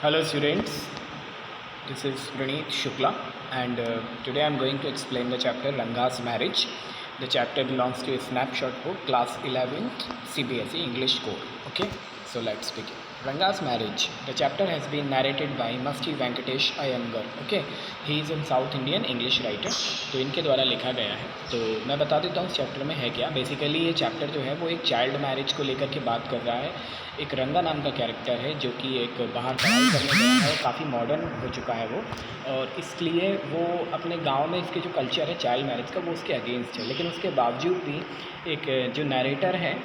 Hello students, this is Praneeth Shukla and today I am going to explain the chapter Ranga's Marriage. The chapter belongs to a snapshot book, class 11th CBSE English Core. Okay, so let's begin. Ranga's Marriage. The chapter has been narrated by Masti Venkatesh Iyengar. Okay, he is a South Indian English writer. तो इनके द्वारा लिखा गया है. तो मैं बता देता हूँ इस चैप्टर में है क्या. बेसिकली ये चैप्टर जो है वो एक चाइल्ड मैरिज को लेकर के बात कर रहा है. एक रंगा नाम का कैरेक्टर है जो कि एक बाहर पढ़ाई करने गया है, काफ़ी मॉडर्न हो चुका है वो, और इसलिए वो अपने गांव में इसके जो कल्चर है चाइल्ड मैरिज का वो उसके अगेंस्ट है. लेकिन उसके बावजूद भी एक जो नरेटर है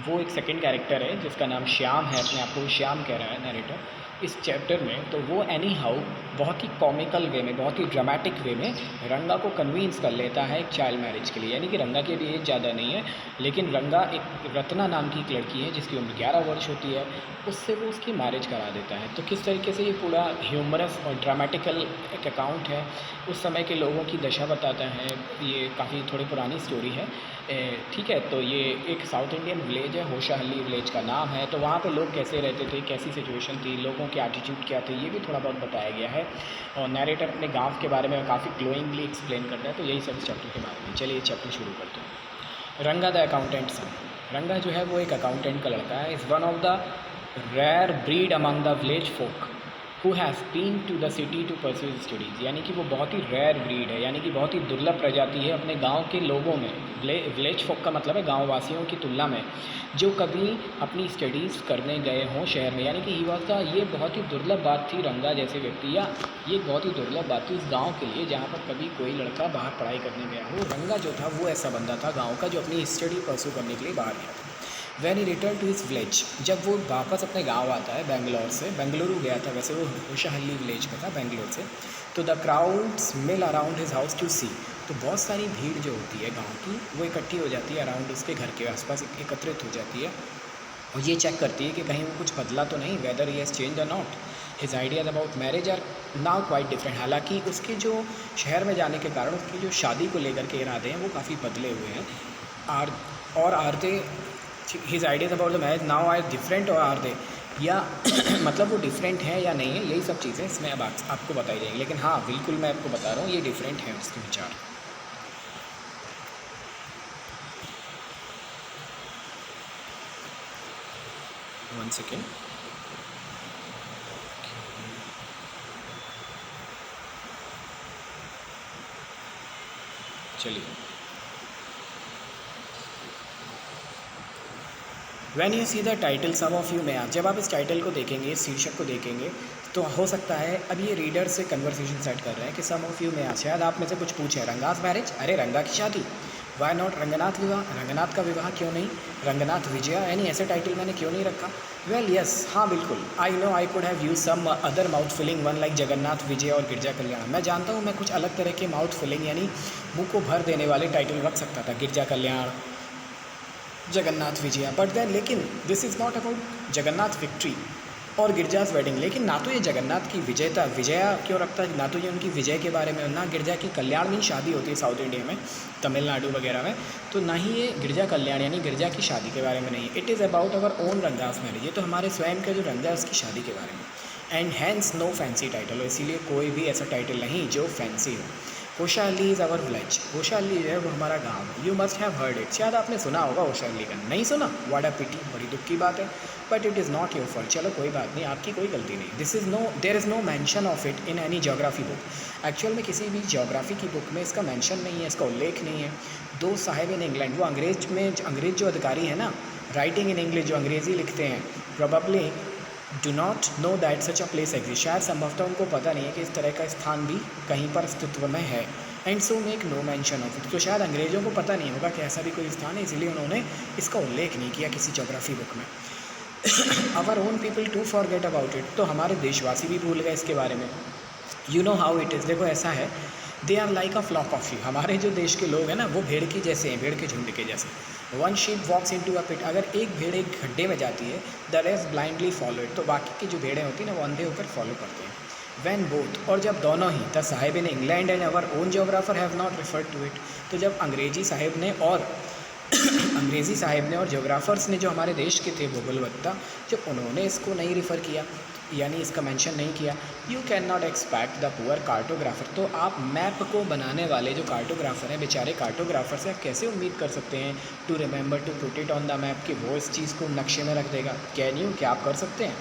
वो एक सेकंड कैरेक्टर है जिसका नाम श्याम है, अपने आप को श्याम कह रहा है नरेटर इस चैप्टर में. तो वो एनी हाउ बहुत ही कॉमिकल वे में, बहुत ही ड्रामेटिक वे में रंगा को कन्विंस कर लेता है एक चाइल्ड मैरिज के लिए. यानी कि रंगा की भी एज ज़्यादा नहीं है, लेकिन रंगा एक रत्ना नाम की एक लड़की है जिसकी उम्र 11 वर्ष होती है, उससे वो उसकी मैरिज करा देता है. तो किस तरीके से ये पूरा ह्यूमरस और ड्रामेटिकल एक अकाउंट है, उस समय के लोगों की दशा बताता है. ये काफ़ी थोड़ी पुरानी स्टोरी है, ठीक है. तो ये एक साउथ इंडियन विलेज है, होशाहली विलेज का नाम है. तो वहाँ पे लोग कैसे रहते थे, कैसी सिचुएशन थी, लोगों के एटीट्यूड क्या थे, ये भी थोड़ा बहुत बताया गया है. और नरेटर अपने गांव के बारे में काफ़ी ग्लोइंगली एक्सप्लेन करता है. तो यही सब चैप्टर के बारे में. चलिए चैप्टर शुरू करते हैं. रंगा द अकाउंटेंट सन. रंगा जो है वो एक अकाउंटेंट का लड़का है. Is one of the rare breed among the village folk who has been to the city to pursue studies. यानी कि वो बहुत ही रेयर ब्रीड है, यानी कि बहुत ही दुर्लभ प्रजाति है अपने गांव के लोगों में. विलेज फोक का मतलब है गांव वासियों की तुलना में, जो कभी अपनी स्टडीज़ करने गए हों शहर में. यानी कि ही वॉज द, ये बहुत ही दुर्लभ बात थी रंगा जैसे व्यक्ति, या ये बहुत ही दुर्लभ बात थी इस गाँव के लिए जहाँ पर कभी कोई लड़का बाहर पढ़ाई करने गया हो. रंगा जो था वो ऐसा बंदा था गाँव का जो अपनी स्टडी परस्यू करने के लिए बाहर गया था. When he return to his village, जब वो वापस अपने गांव आता है बेंगलोर से, बेंगलुरु गया था वैसे वो, होशाहली विलेज का था बेंगलोर से. तो the crowds mill around his house to see. तो बहुत सारी भीड़ जो होती है गांव की वो इकट्ठी हो जाती है अराउंड उसके घर के आसपास एकत्रित हो जाती है, और ये चेक करती है कि कहीं वो कुछ बदला तो नहीं, whether he has change or not. His ideas about marriage are now quite different. हालांकि उसके जो शहर में जाने के कारण उसकी जो शादी को लेकर के इरादे हैं वो काफ़ी बदले हुए हैं. Are they his ideas about the marriage now are different or are they, या मतलब वो डिफरेंट है या नहीं है, यही सब चीज़ें इसमें अब आपको बताई जाएंगी. लेकिन हाँ, बिल्कुल मैं आपको बता रहा हूँ ये डिफरेंट है उसके विचार. One second. चलिए. When you see the title some of you में, जब आप इस टाइटल को देखेंगे, इस शीर्षक को देखेंगे, तो हो सकता है अब ये रीडर से कन्वर्सेशन सेट कर रहे हैं कि सम ऑफ यू में शायद आप में से कुछ पूछे रंगास मैरिज, अरे रंगा की शादी, वाई नॉट रंगनाथ विवाह, रंगनाथ का विवाह क्यों नहीं, रंगनाथ विजया, यानी ऐसे टाइटल मैंने क्यों नहीं रखा. वेल यस, हाँ बिल्कुल, I know I could have use some other mouth filling one like Jagannath Vijay और गिरजा कल्याण. मैं जानता हूँ मैं कुछ अलग तरह के माउथ फिलिंग यानी मुँह को भर देने वाले टाइटल रख सकता था, गिरजा कल्याण, जगन्नाथ विजया. बट देन लेकिन this is not about Jagannath victory और गिरजाज वेडिंग. लेकिन ना तो ये जगन्नाथ की विजयता, विजया क्यों रखता है, ना तो ये उनकी विजय के बारे में, ना गिरजा की कल्याण में शादी होती है साउथ इंडिया में, तमिलनाडु वगैरह में, तो ना ही ये गिरजा कल्याण यानी गिरजा की शादी के बारे में नहीं. It is about our own Ranga's marriage, ये तो हमारे स्वयं के जो रंगा है उसकी शादी के बारे में. And hence no fancy title, इसीलिए कोई भी ऐसा टाइटल नहीं जो फैंसी हो. Hoshahalli is our village, Hoshahalli जो है वो हमारा गांव. You must have heard it, शायद आपने सुना होगा होशाहली का, नहीं सुना, व्हाट अ पिटी, बड़ी दुख की बात है. But it is not your fault, चलो कोई बात नहीं, आपकी कोई गलती नहीं. There is no mention of it in any geography book. Actual में किसी भी जोग्राफी की बुक में इसका मेंशन नहीं है, इसका उल्लेख नहीं है. दो साहिब इन इंग्लैंड, वो अंग्रेज़ जो अधिकारी है ना, राइटिंग इन इंग्लिश, जो अंग्रेज़ी लिखते हैं, probably do not know that such a place exist, शायद संभवतः उनको पता नहीं है कि इस तरह का स्थान भी कहीं पर अस्तित्व में है. And so make no mention of it, तो शायद अंग्रेज़ों को पता नहीं होगा कि ऐसा भी कोई स्थान है, इसीलिए उन्होंने इसका उल्लेख नहीं किया किसी जोग्राफी बुक में. Our own people to forget about it, तो हमारे देशवासी भी भूल गए इसके बारे में. You know how it is, देखो ऐसा है, they are like a flock of sheep, हमारे जो देश के लोग हैं ना वो भेड़ की जैसे हैं, भेड़ के झुंड के जैसे. One sheep walks into a pit, अगर एक भेड़ एक गड्ढे में जाती है, the rest blindly follow it, तो बाकी की जो भेड़ें होती हैं ना वो अंधे होकर फॉलो करते हैं. वैन बोथ, और जब दोनों ही, the sahib in England and our own geographer have not referred to it, तो जब अंग्रेजी साहिब ने और अंग्रेज़ी साहिब ने और जोग्राफर्स ने जो हमारे देश के थे भूगोलवत्ता, जब उन्होंने इसको नहीं रिफ़र किया, यानी इसका मेंशन नहीं किया। You can not expect the poor cartographer, तो आप मैप को बनाने वाले जो कार्टोग्राफर हैं, बेचारे कार्टोग्राफर से आप कैसे उम्मीद कर सकते हैं to remember to put it on the map, कि वो इस चीज़ को नक्शे में रख देगा। कैन यू, क्या आप कर सकते हैं?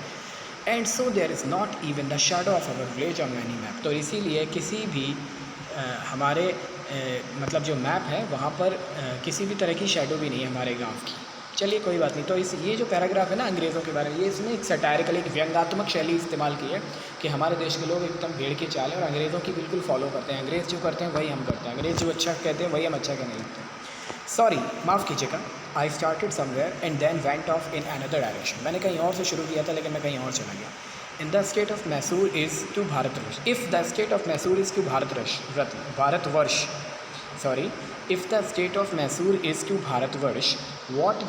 And so there is not even the shadow of our village on any map, तो इसीलिए किसी भी हमारे मतलब जो मैप है वहाँ पर किसी भी तरह की शेडो भी नहीं है हमारे गांव की। चलिए कोई बात नहीं। तो इस ये जो पैराग्राफ है ना अंग्रेज़ों के बारे में, ये इसमें एक सटायरिकल, एक व्यंग्यात्मक शैली इस्तेमाल की है कि हमारे देश के लोग एकदम भेड़ के चाल है और अंग्रेज़ों की बिल्कुल फॉलो करते हैं। अंग्रेज़ जो करते हैं वही हम करते हैं, अंग्रेज़ जो अच्छा कहते हैं वही हम अच्छा कहने लगते हैं। सॉरी, माफ़ कीजिएगा। I started somewhere and then went off in another direction, मैंने कहीं और से शुरू किया था लेकिन मैं कहीं और चला गया। In the state of Mysore is to Bharatvarsha, if the state of Mysore is to Bharatvarsha, sorry, if the state of Mysore is to Bharatvarsh, what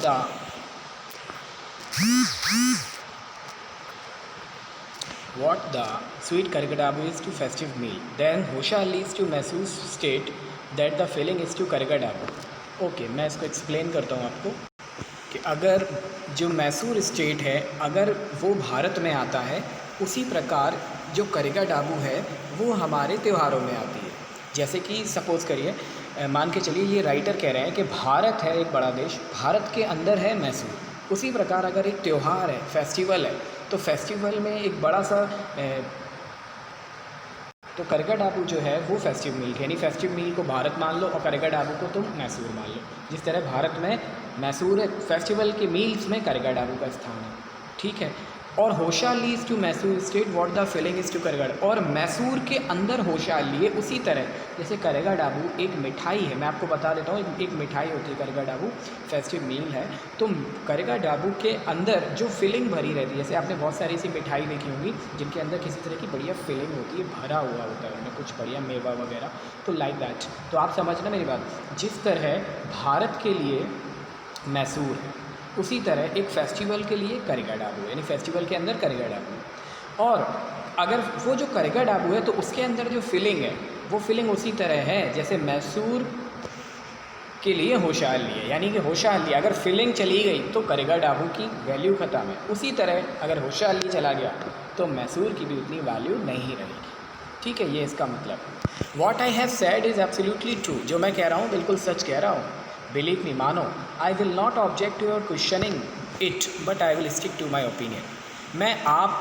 the sweet Karigadabu is to festive meal, then Hosha is to Mysore state that the filling is to Karigadabu. Okay, मैं इसको explain करता हूँ आपको कि अगर जो Mysore state है अगर वो भारत में आता है, उसी प्रकार जो करिगाडाबू है वो हमारे त्योहारों में आती है। जैसे कि सपोज़ करिए, मान के चलिए ये राइटर कह रहे हैं कि भारत है एक बड़ा देश, भारत के अंदर है मैसूर, उसी प्रकार अगर एक त्यौहार है, फेस्टिवल है, तो फेस्टिवल में एक बड़ा सा तो करिगाडाबू जो है वो फेस्टिव मील, यानी फेस्टिव मील को भारत मान लो और करिगाडाबू को तुम मैसूर मान लो। जिस तरह भारत में मैसूर है, फेस्टिवल के मील्स में करिगाडाबू का स्थान है, ठीक है। और Hoshali is to Mysore state what the feeling is to karigadabu, और मैसूर के अंदर होशाली है। उसी तरह जैसे करिगाडाबू एक मिठाई है, मैं आपको बता देता हूँ, एक मिठाई होती है करिगाडाबू, फेस्टिव मील है, तो करिगाडाबू के अंदर जो फिलिंग भरी रहती है, जैसे आपने बहुत सारी ऐसी मिठाई देखी होंगी जिनके अंदर किसी तरह की बढ़िया फिलिंग होती है, भरा हुआ होता है उनमें कुछ बढ़िया मेवा वगैरह, तो लाइक दैट। तो आप समझना मेरी बात, जिस तरह भारत के लिए मैसूर है, उसी तरह एक फेस्टिवल के लिए करिगाडाबू, यानी फेस्टिवल के अंदर करिगाडाबू। और अगर वो जो करिगाडाबू है तो उसके अंदर जो फिलिंग है वो फिलिंग उसी तरह है जैसे मैसूर के लिए होशाली है, यानी कि होशाली अगर फिलिंग चली गई तो करिगाडाबू की वैल्यू ख़त्म है, उसी तरह अगर होशाली चला गया तो मैसूर की भी उतनी वैल्यू नहीं रहेगी, ठीक है। ये इसका मतलब what I have said is absolutely true, जो मैं कह रहा हूँ बिल्कुल सच कह रहा हूँ, बिलीव मी, मानो। I will not object to your questioning it but I will stick to my opinion, मैं आप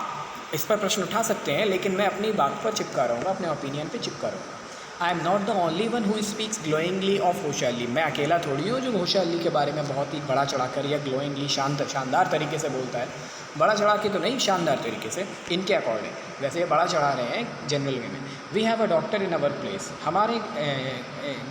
इस पर प्रश्न उठा सकते हैं लेकिन मैं अपनी बात पर चिपका रहूँगा, अपने ओपिनियन पे चिपका रहूँगा। I am not the only one who speaks glowingly of Hoshali, मैं अकेला थोड़ी हूँ जो होशाली के बारे में बहुत ही बड़ा चढ़ा कर या ग्लोइंगली शानदार तरीके से बोलता है। बड़ा चढ़ा के तो नहीं, शानदार तरीके से, इनके अकॉर्डिंग। वैसे ये बड़ा चढ़ा रहे हैं जनरल वे में। We have a doctor in our place, हमारे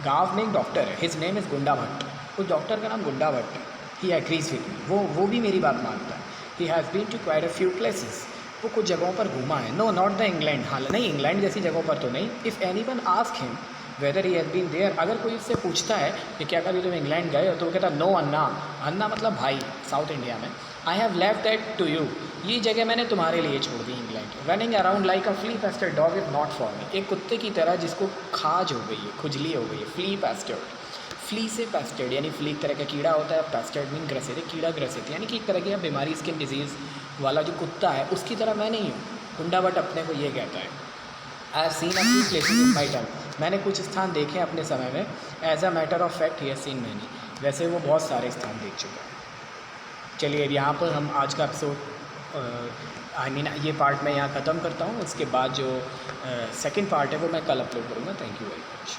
गाँव में एक डॉक्टर है, हिज नेम इज़ गुंडा भट्ट, उस डॉक्टर का नाम गुंडा भट्ट है। ही एग्रीज विद मी, वो भी मेरी बात मानता है। He has been to quite a few places, वो कुछ जगहों पर घूमा है। नो नॉट द इंग्लैंड, हाँ नहीं इंग्लैंड जैसी जगहों पर तो नहीं। If anyone ask him whether he has been there, अगर कोई इससे पूछता है कि क्या कभी तुम इंग्लैंड गए हो, तो वो कहता नो अन्ना, अन्ना मतलब भाई साउथ इंडिया में। I have left that to you, ये जगह मैंने तुम्हारे लिए छोड़ दी England. Running around like a flea pestered dog is not for me, एक कुत्ते की तरह जिसको खाज हो गई है, खुजली हो गई है। फ्ली पेस्टेड, फ्ली से पेस्टेड यानी फ्ली एक तरह का कीड़ा होता है, पेस्टेड मीन ग्रसित, कीड़ा ग्रसित यानी कि एक तरह की बीमारी, स्किन डिजीज़ वाला जो कुत्ता है उसकी तरह मैं नहीं हूँ। गुंडा भट्ट अपने को ये कहता है। I have seen a few places in my time, मैंने कुछ स्थान देखे अपने समय में। As a matter of fact he has seen many, वैसे वो बहुत सारे स्थान देख चुका है। चलिए अब यहाँ पर हम आज का एपिसोड ये पार्ट मैं यहाँ ख़त्म करता हूँ। इसके बाद जो सेकंड पार्ट है वो मैं कल अपलोड करूँगा। Thank you very much.